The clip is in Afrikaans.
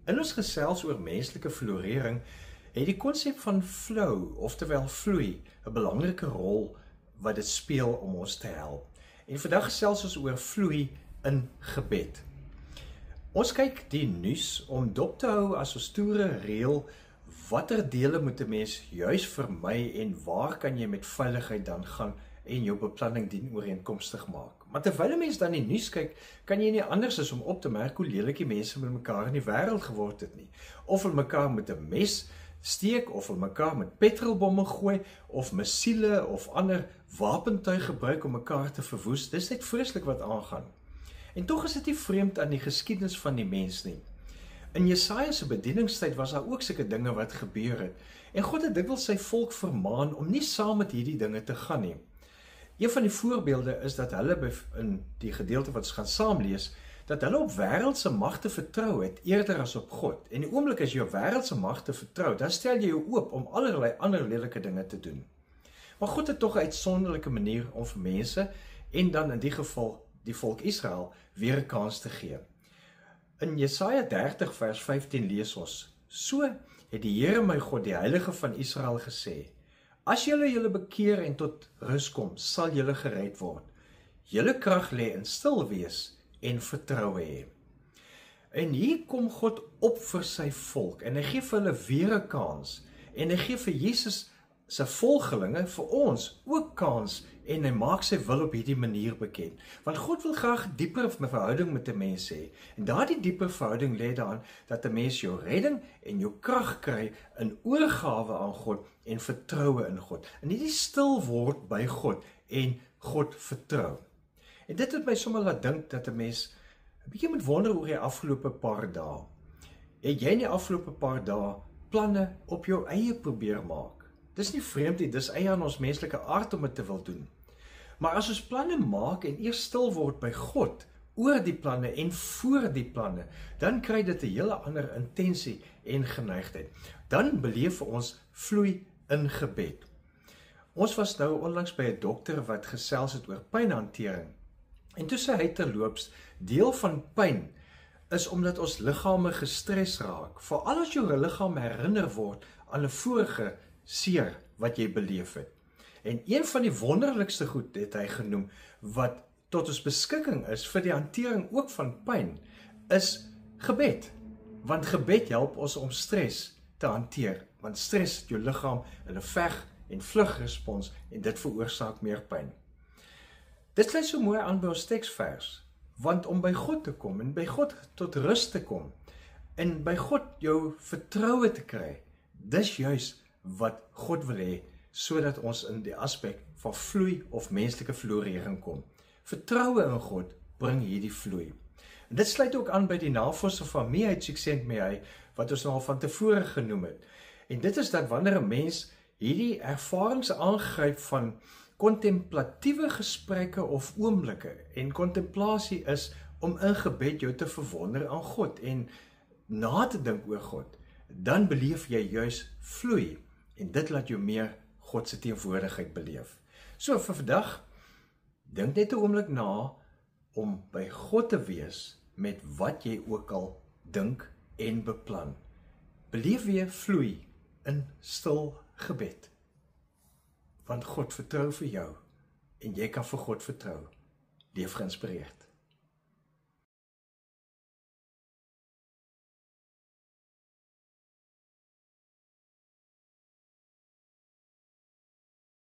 In ons gesels oor menslike florering het die konsep van flow, oftewel vloei, 'n belangrike rol wat dit speel om ons te help. En vandag gesels ons oor vloei in gebed. Ons kyk die nuus om dop te hou as ons toere reël watter dele moet 'n mens juis vermy en waar kan jy met veiligheid dan gaan en jou beplanning dienooreenkomstig maak. Maar terwyl 'n mens dan die nuus kyk, kan jy nie anders as om op te merk hoe lelik die mense met mekaar in die wêreld geword het nie. Of hulle mekaar met 'n mes steek, of hulle mekaar met petrolbomme gooi, of missiele of ander wapentuig gebruik om mekaar te verwoes. Dis net vreeslik wat aangaan. En tog is dit nie vreemd aan die geskiedenis van die mens nie. In Jesaja se bedieningstyd was daar ook sulke dinge wat gebeur het. En God het dikwels sy volk vermaan om nie saam met hierdie dinge te gaan nie. Een van die voorbeelde is dat hulle in die gedeelte wat ons gaan saamlees, dat hulle op wêreldse magte vertrou het eerder as op God. En die oomblik as jy op wêreldse magte vertrou, dan stel jy jou oop om allerlei ander lelike dinge te doen. Maar God het tog 'n uitsonderlike manier om vir mense, en dan in die geval die volk Israel, weer 'n kans te gee. In Jesaja 30 vers 15 lees ons: "So het die Here my God, die Heilige van Israel, gesê: As julle bekeer en tot rus kom, sal julle gered word. Julle krag lê in stil wees en vertroue hê." En hier kom God op vir sy volk en hy gee vir hulle weer 'n kans. En hy gee vir Jesus se volgelinge, vir ons, ook kans en hy maak sy wil op hierdie manier bekend. Want God wil graag 'n dieper verhouding met 'n mens hê. En daardie dieper verhouding lê daarin dat 'n mens jou redding en jou krag kry in oorgawe aan God en vertroue in God. En nie stil word by God en God vertrou. En dit het my sommer laat dink dat 'n mens 'n bietjie moet wonder oor die afgelope paar dae. Het jy in die afgelope paar dae planne op jou eie probeer maak? Dis nie vreemd nie, dis eie aan ons menslike aard om dit te wil doen. Maar as ons planne maak en eers stil word by God oor die planne en voor die planne, dan kry dit 'n hele ander intensie en geneigtheid. Dan beleef ons vloei in gebed. Ons was nou onlangs by 'n dokter wat gesels het oor pynhantering. En toe sê hy terloops, deel van pyn is omdat ons liggame gestres raak, veral as jou liggaam herinner word aan 'n vorige seer wat jy beleef het. En een van die wonderlikste goed het hy genoem, wat tot ons beskikking is vir die hantering ook van pyn, is gebed. Want gebed help ons om stres te hanteer, want stres het jou liggaam in 'n veg- en vlugrespons en dit veroorsaak meer pyn. Dit sluit so mooi aan by ons teksvers, want om by God te kom en by God tot rus te kom en by God jou vertroue te kry, dis juis wat God wil hê, sodat ons in die aspek van vloei of menslike florering kom. Vertroue in God bring hierdie vloei. En dit sluit ook aan by die navorsing van Meeheid Csikszentmihalyi, wat ons al van tevore genoem het. En dit is dat wanneer 'n mens hierdie ervarings aangryp van kontemplatiewe gesprekke of oomblikke, en kontemplasie is om in gebed jou te verwonder aan God en na te dink oor God, dan beleef jy juis vloei. En dit laat jou meer God se teenwoordigheid beleef. So vir vandag, dink net 'n oomblik na om by God te wees met wat jy ook al dink en beplan. Beleef weer vloei in stil gebed. Want God vertrou vir jou en jy kan vir God vertrou. Leef geïnspireerd.